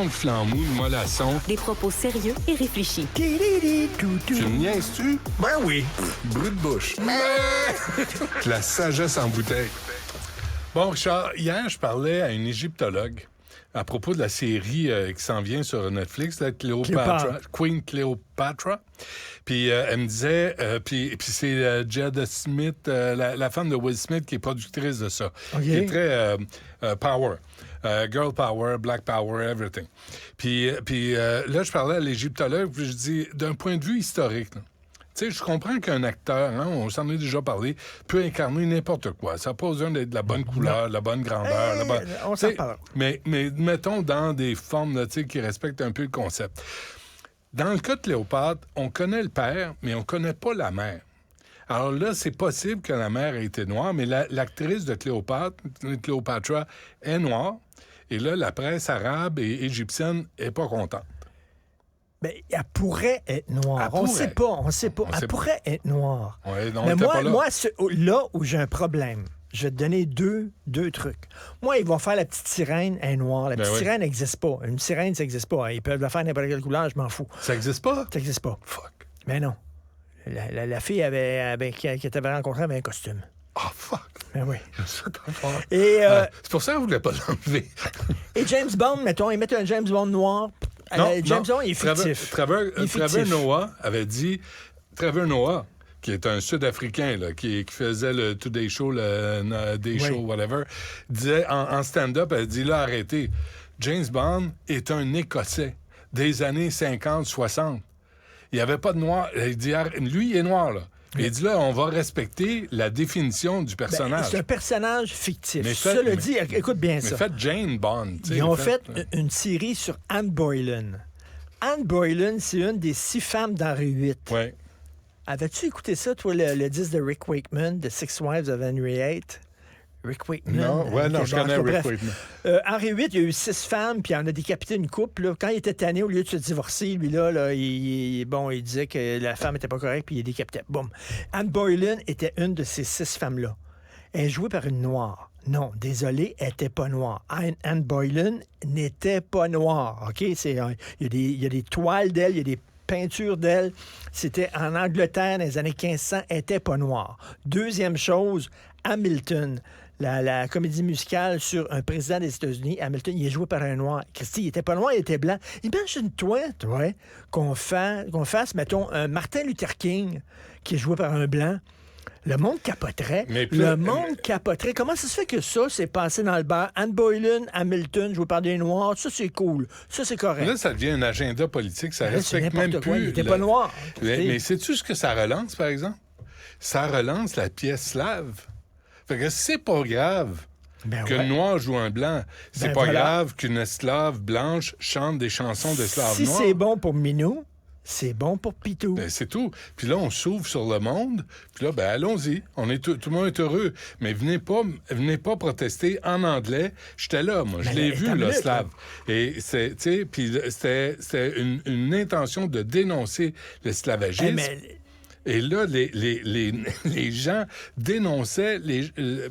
De flambeau, de mollasson. Des propos sérieux et réfléchis. Tu me niaises-tu? Ben oui. Brut de bouche. La sagesse en bouteille. Bon, Richard, hier, je parlais à une égyptologue à propos de la série qui s'en vient sur Netflix, là, Queen Cleopatra. Puis elle me disait, puis c'est Jada Smith, la femme de Will Smith, qui est productrice de ça, qui est très power. Girl power, black power, everything. Puis là, je parlais à l'égyptologue, puis je dis, d'un point de vue historique, là, tu sais, je comprends qu'un acteur, hein, on s'en a déjà parlé, peut incarner n'importe quoi. Ça n'a pas besoin d'être de la bonne couleur, de la bonne grandeur. On s'en parle. Mais mettons dans des formes là, qui respectent un peu le concept. Dans le cas de Cléopâtre, on connaît le père, mais on connaît pas la mère. Alors là, c'est possible que la mère ait été noire, mais l'actrice de Cléopatra, est noire. Et là, la presse arabe et égyptienne est pas contente. Ben, elle pourrait être noire. On sait pas. Elle pourrait être noire. Ouais, non, mais moi, là où j'ai un problème, je vais te donner deux trucs. Moi, ils vont faire la petite sirène, elle est noire. La petite sirène n'existe pas. Une sirène, ça n'existe pas. Ils peuvent la faire n'importe quelle couleur, je m'en fous. Ça n'existe pas? Ça n'existe pas. Fuck. Mais non. La fille qui t'avait rencontré avait un costume. Ah, fuck. Ben oui. Et c'est pour ça qu'on ne voulait pas l'enlever. Et James Bond, mettons, ils mettent un James Bond noir. James Bond, il est fictif. Trevor Noah avait dit... Trevor Noah, qui est un Sud-Africain, là, qui faisait le Today Show, le Day Show, whatever, disait en stand-up, elle dit, là, arrêtez. James Bond est un Écossais des années 50-60. Il n'y avait pas de noir. Il dit, lui, il est noir, là. Il dit là, on va respecter la définition du personnage. Ben, c'est un personnage fictif. Cela dit, écoute bien ça. Mais faites Jane Bond. Ils ont fait une série sur Anne Boylan. Anne Boylan, c'est une des 6 femmes d'Henri VIII. Oui. Avais-tu écouté ça, toi, le disque de Rick Wakeman, The Six Wives of Henry VIII? Rick Wakeman. Non, je connais Rick Wakeman. Henri VIII, il y a eu 6 femmes, puis il en a décapité une couple. Là. Quand il était tanné, au lieu de se divorcer, lui, il disait que la femme était pas correcte, puis il décapitait. Boum. Anne Boylan était une de ces 6 femmes-là. Elle est jouée par une noire. Non, désolé, elle n'était pas noire. Anne Boylan n'était pas noire. OK? Il y a des toiles d'elle, il y a des peintures d'elle. C'était en Angleterre, dans les années 1500, elle n'était pas noire. Deuxième chose, Hamilton. La comédie musicale sur un président des États-Unis, Hamilton, il est joué par un noir. Christy, il était pas noir, il était blanc. Imagine-toi, qu'on fasse, mettons, un Martin Luther King qui est joué par un blanc. Le monde capoterait. Capoterait. Comment ça se fait que ça s'est passé dans le bar? Anne Boylan, Hamilton, joué par des Noirs, ça, c'est cool. Ça, c'est correct. Là, ça devient un agenda politique. Ça respecte même plus. Il n'était pas noir. Mais sais-tu ce que ça relance, par exemple? Ça relance la pièce slave. Fait que c'est pas grave qu'un noir joue un blanc. C'est pas grave qu'une esclave blanche chante des chansons d'esclaves noirs. Si c'est bon pour Minou, c'est bon pour Pitou. Ben, c'est tout. Puis là, on s'ouvre sur le monde. Puis là, ben allons-y. Tout le monde est heureux. Mais venez pas protester en anglais. J'étais là, moi. Je l'ai vu, le slave. Et c'était une intention de dénoncer l'esclavagisme. Et là, les gens dénonçaient,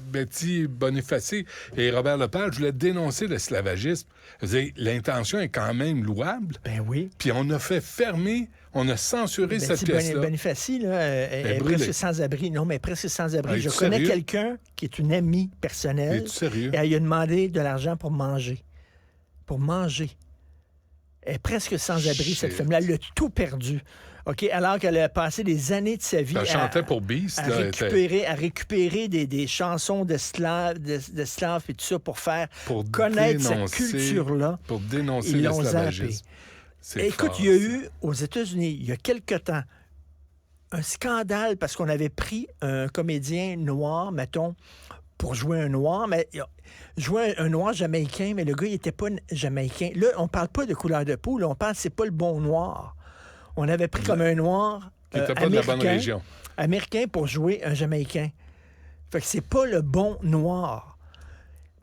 Betty Boniface et Robert Lepage voulaient dénoncer l'esclavagisme. L'intention est quand même louable. Ben oui. Puis on a fait fermer, on a censuré cette pièce-là. Boniface, est presque sans-abri. Non, mais presque sans-abri. Je connais quelqu'un qui est une amie personnelle. Es-tu sérieux? Et elle lui a demandé de l'argent pour manger. Pour manger. Elle est presque sans-abri, cette femme-là. Elle a tout perdu. OK, alors qu'elle a passé des années de sa vie elle chantait pour Beast, à récupérer des chansons d'esclaves et tout ça pour connaître cette culture-là. Pour dénoncer l'esclavagisme. Écoute, il y a eu, aux États-Unis, il y a quelque temps, un scandale parce qu'on avait pris un comédien noir, mettons, pour jouer un noir, mais jouer un noir jamaïcain, mais le gars, il n'était pas jamaïcain. Là, on parle pas de couleur de peau, là, on parle c'est pas le bon noir. On avait pris comme un noir qui n'était pas de la bonne région. Américain pour jouer un Jamaïcain. Fait que c'est pas le bon noir.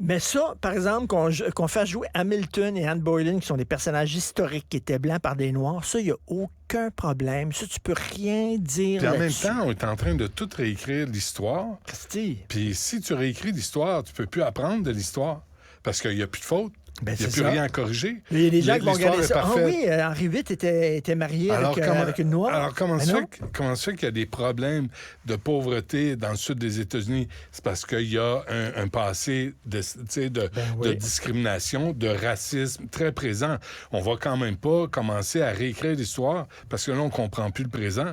Mais ça, par exemple, qu'on fasse jouer Hamilton et Anne Boylan, qui sont des personnages historiques qui étaient blancs par des noirs, ça, il n'y a aucun problème. Ça, tu peux rien dire Puis en là-dessus. même temps, on est en train de tout réécrire l'histoire. Christy. Puis si tu réécris l'histoire, tu peux plus apprendre de l'histoire. Parce qu'il n'y a plus de faute. Ben, il n'y a c'est plus ça. rien à corriger. Il y a des gens qui vont L'histoire regarder est ça. Ah parfaite. oui, Henri VIII était marié avec une noire. Alors, comment Ben ça non. fait qu'il y a des problèmes de pauvreté dans le sud des États-Unis? C'est parce qu'il y a un passé de oui. discrimination, de racisme très présent. On va quand même pas commencer à réécrire l'histoire parce que là, on comprend plus le présent.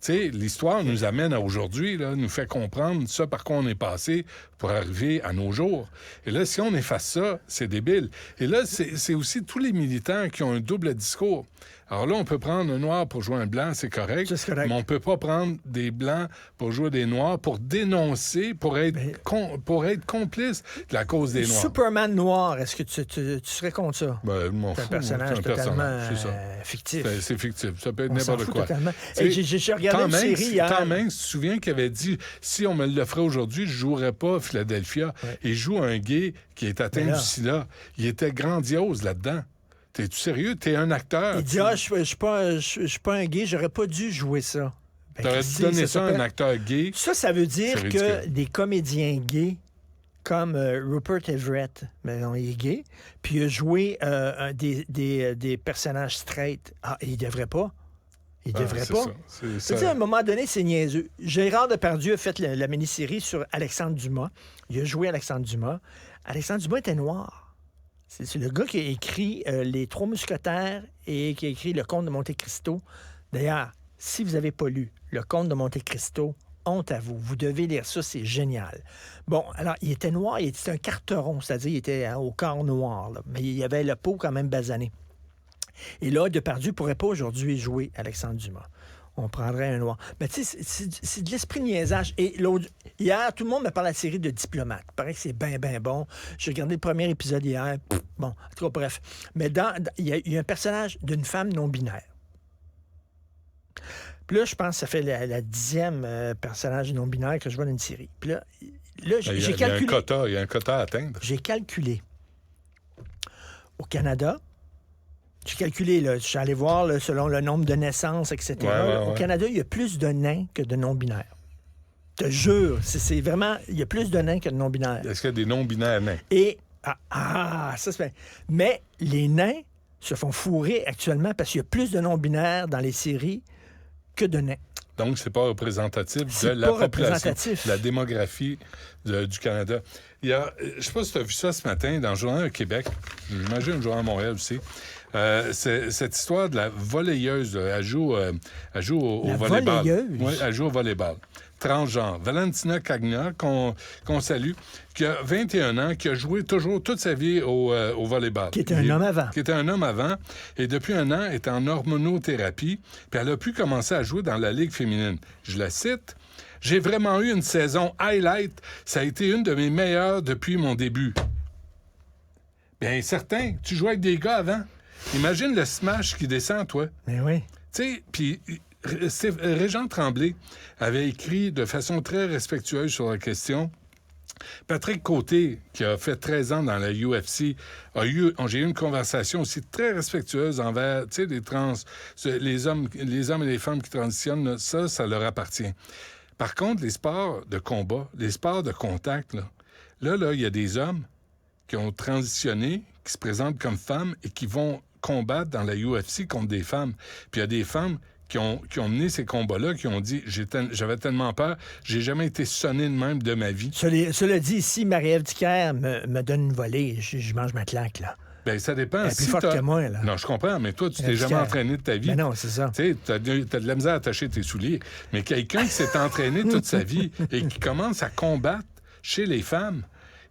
Tu sais, l'histoire nous amène à aujourd'hui, là, nous fait comprendre ça par quoi on est passé pour arriver à nos jours. Et là, si on efface ça, c'est débile. Et là, c'est aussi tous les militants qui ont un double discours. Alors là, on peut prendre un noir pour jouer un blanc, c'est correct. Ça, c'est correct. Mais on peut pas prendre des blancs pour jouer des noirs, pour dénoncer, pour être complice de la cause des noirs. Superman noir, est-ce que tu serais contre ça? Ben, je m'en C'est un fous, personnage moi, c'est un totalement c'est ça. fictif. C'est fictif. Ça peut être On s'en n'importe fout quoi. totalement. Tu sais, J'ai regardé une série hier. Tom Hanks, tu te souviens qu'il avait dit si on me le ferait aujourd'hui, je jouerais pas à Philadelphia. Ouais. Il joue un gay qui est atteint Mais là- du sida. Il était grandiose là-dedans. T'es-tu sérieux? T'es un acteur. Il dit, je suis pas un gay, j'aurais pas dû jouer ça. Ben, T'aurais Christy, dû donner ça à un s'appelle- acteur gay. Ça veut dire C'est que ridicule. des comédiens gays comme Rupert Everett, ben non, il est gay, puis il a joué des personnages straight. Ah, il devrait pas. Il devrait c'est pas. ça. C'est Tu ça. sais, à un moment donné, c'est niaiseux. Gérard Depardieu a fait la mini-série sur Alexandre Dumas. Il a joué Alexandre Dumas. Alexandre Dumas était noir. C'est le gars qui a écrit Les Trois Mousquetaires et qui a écrit Le Comte de Monte-Cristo. D'ailleurs, si vous n'avez pas lu Le Comte de Monte-Cristo, honte à vous. Vous devez lire ça, c'est génial. Bon, alors, il était noir, il était un carteron, c'est-à-dire il était au corps noir, là, mais il avait la peau quand même basanée. Et là, Depardieu ne pourrait pas aujourd'hui jouer Alexandre Dumas. On prendrait un noir. Mais tu sais, c'est de l'esprit de niaisage. Et hier, tout le monde me parle de la série de Diplomates. Il paraît que c'est bien, bien bon. J'ai regardé le premier épisode hier. Bon, en tout cas, bref. Mais il y a un personnage d'une femme non-binaire. Puis là, je pense que ça fait la 10e personnage non-binaire que je vois dans une série. Puis là j'ai calculé. Il y a un quota à atteindre. J'ai calculé. Au Canada, j'ai calculé, là, je suis allé voir là, selon le nombre de naissances, etc. Ouais. Au Canada, il y a plus de nains que de non-binaires. Je te jure, c'est vraiment, il y a plus de nains que de non-binaires. Est-ce qu'il y a des non-binaires nains? Et, ça se fait. Mais les nains se font fourrer actuellement parce qu'il y a plus de non-binaires dans les séries que de nains. Donc, c'est pas représentatif C'est de la pas population, représentatif. de la démographie du Canada. Il y a, je sais pas si tu as vu ça ce matin dans le Journal de Québec, j'imagine le Journal de Montréal aussi, c'est cette histoire de la volleyeuse. Elle joue au La volleyball. volleyeuse? Oui, elle joue au volleyball. Transgenre. Valentina Cagna, qu'on salue, qui a 21 ans, qui a joué toujours toute sa vie au volleyball. Qui était un homme avant. Qui était un homme avant, et depuis un an, est en hormonothérapie, puis elle a pu commencer à jouer dans la Ligue féminine. Je la cite. « J'ai vraiment eu une saison highlight. Ça a été une de mes meilleures depuis mon début. » Bien, certain. Tu jouais avec des gars avant. Imagine le smash qui descend, toi. Mais oui. Tu sais, puis Régent Tremblay avait écrit de façon très respectueuse sur la question. Patrick Côté, qui a fait 13 ans dans la UFC, j'ai eu une conversation aussi très respectueuse envers, tu sais, les hommes et les femmes qui transitionnent, là, ça leur appartient. Par contre, les sports de combat, les sports de contact, là, il y a des hommes qui ont transitionné, qui se présentent comme femmes et qui vont combattre dans la UFC contre des femmes. Puis il y a des femmes qui ont mené ces combats-là, qui ont dit « J'avais tellement peur, j'ai jamais été sonné de même de ma vie. » Cela dit, si Marie-Ève Dicker me donne une volée, je mange ma claque, là. Bien, ça dépend. Elle est plus forte que moi, là. Non, je comprends, mais toi, tu t'es Marie-Ève jamais Dicker. entraîné de ta vie. Mais non, c'est ça. Tu sais, t'as de la misère à attacher tes souliers. Mais quelqu'un qui s'est entraîné toute sa vie et qui commence à combattre chez les femmes,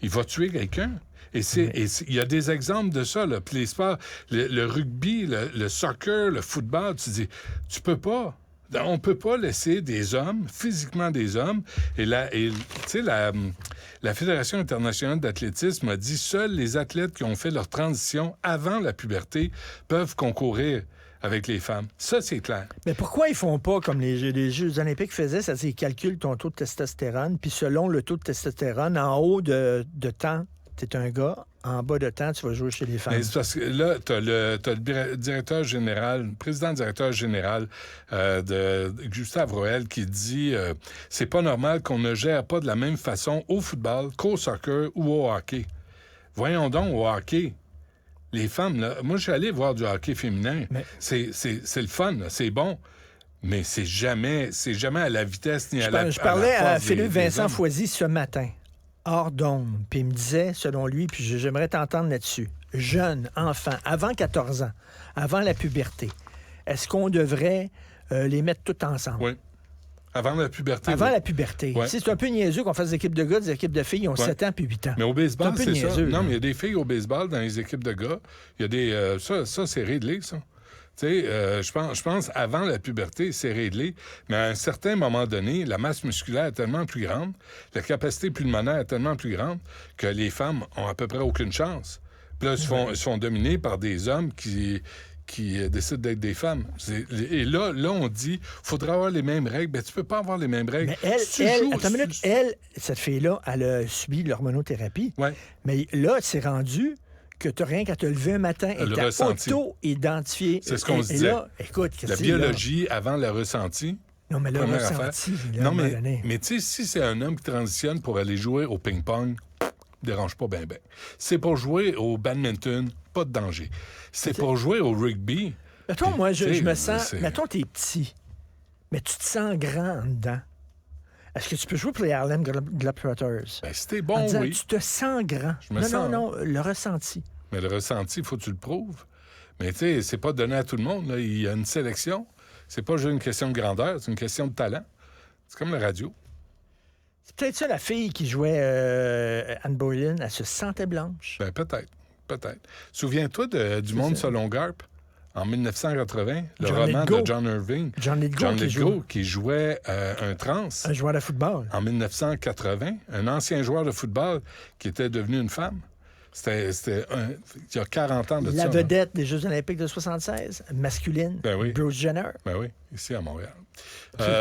il va tuer quelqu'un. Et il y a des exemples de ça, là. Puis les sports, le rugby, le soccer, le football, tu dis, tu peux pas. On peut pas laisser des hommes, physiquement des hommes, tu sais, la Fédération internationale d'athlétisme a dit seuls les athlètes qui ont fait leur transition avant la puberté peuvent concourir avec les femmes. Ça, c'est clair. Mais pourquoi ils font pas comme les Jeux olympiques faisaient, c'est-à-dire ils calculent ton taux de testostérone, puis selon le taux de testostérone, en haut de temps, t'es un gars, en bas de temps, tu vas jouer chez les femmes. Mais c'est parce que là, t'as le directeur général, le président-directeur général de Gustave Roel qui dit c'est pas normal qu'on ne gère pas de la même façon au football qu'au soccer ou au hockey. Voyons donc, au hockey, Les femmes, là, moi, je suis allé voir du hockey féminin. Mais- C'est le fun, là, c'est bon. Mais c'est jamais à la vitesse ni à la Je parlais à force Philippe des Vincent hommes. Foisy ce matin, hors d'onde, puis il me disait, selon lui, puis j'aimerais t'entendre là-dessus, jeune, enfant, avant 14 ans, avant la puberté, est-ce qu'on devrait les mettre tous ensemble? Oui. Avant la puberté. Avant oui. la puberté. Ouais. Tu sais, c'est un peu niaiseux qu'on fasse des équipes de gars, des équipes de filles, ils ont Ouais. 7 ans puis 8 ans. Mais au baseball, C'est un peu c'est ça. niaiseux, Non, là. mais il y a des filles au baseball dans les équipes de gars. Il y a des... ça, c'est réglé, ça. Tu sais, je pense, avant la puberté, c'est réglé. Mais à un certain moment donné, la masse musculaire est tellement plus grande, la capacité pulmonaire est tellement plus grande que les femmes ont à peu près aucune chance. Puis là, ils se font dominer par des hommes qui décident d'être des femmes. Et là, on dit, faudra avoir les mêmes règles. Ben, tu peux pas avoir les mêmes règles. Mais Si tu joues- attends une minute, cette fille-là, elle a subi de l'hormonothérapie. Ouais. Mais là, c'est rendu que tu n'as rien qu'à te lever un matin et Le t'as ressenti. auto-identifié. C'est ce qu'on Et se disait. là, écoute, qu'est-ce La que c'est, là? biologie avant le ressenti. Non, mais le Première ressenti, affaire. là, à un Non, moment donné. mais tu sais, si c'est un homme qui transitionne pour aller jouer au ping-pong, dérange pas bien. C'est pour jouer au badminton, pas de danger. C'est pour jouer au rugby. Mettons, moi, je Tu sais, me sens... c'est- Mettons, t'es petit, mais tu te sens grand en dedans. Est-ce que tu peux jouer pour les Harlem Globetrotters? Ben, si t'es En bon, disant, oui. tu te sens grand. me Non, sens- non, le ressenti. Mais le ressenti, il faut que tu le prouves. Mais tu sais, c'est pas donné à tout le monde. Là. Il y a une sélection. C'est pas juste une question de grandeur, c'est une question de talent. C'est comme la radio. C'est peut-être ça, la fille qui jouait Anne Boleyn, elle se sentait blanche. Ben, peut-être. Souviens-toi du Monde selon Garp, en 1980, le John roman Lithgow. de John Irving. John Lithgow John qui Lithgow, qui jouait un trans Un joueur de football. en 1980, un ancien joueur de football qui était devenu une femme. C'était il y a 40 ans de La ça. là. vedette des Jeux olympiques de 76, masculine, Ben oui. Bruce Jenner. Ben oui, ici à Montréal.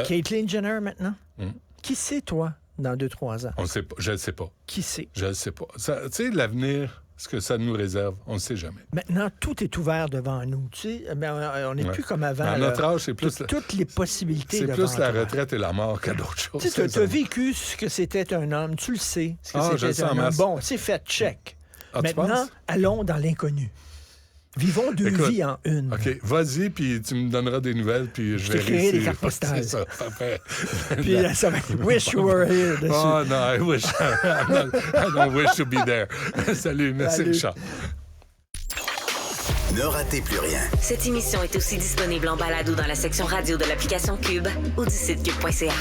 Caitlyn Jenner maintenant. Hmm. Qui c'est, toi, dans 2-3 ans? On sait pas, je ne sais pas. Qui c'est? Je ne sais pas. Tu sais, l'avenir, ce que ça nous réserve, on ne sait jamais. Maintenant, tout est ouvert devant nous. Tu sais, ben, on n'est Ouais. plus comme avant. À là. notre âge, c'est plus, Toutes les possibilités c'est devant plus la toi. retraite et la mort qu'à d'autres choses. Tu sais, c'est t'as ça. vécu ce que c'était un homme. Tu le sais, ce que Ah, je le c'était sais en un homme. masse. Bon, c'est fait, check. Ah, tu Maintenant, penses? allons dans l'inconnu. Vivons 2 Écoute, vies en une. OK, vas-y, puis tu me donneras des nouvelles, puis je t'écrirai verrai des si- cartes postales. C'est ça, parfait. Puis ça va être Wish you were here dessus. Oh non, I don't wish to be there. Salut, merci Salut. Richard. Ne ratez plus rien. Cette émission est aussi disponible en balado dans la section radio de l'application Cube ou du site cube.ca.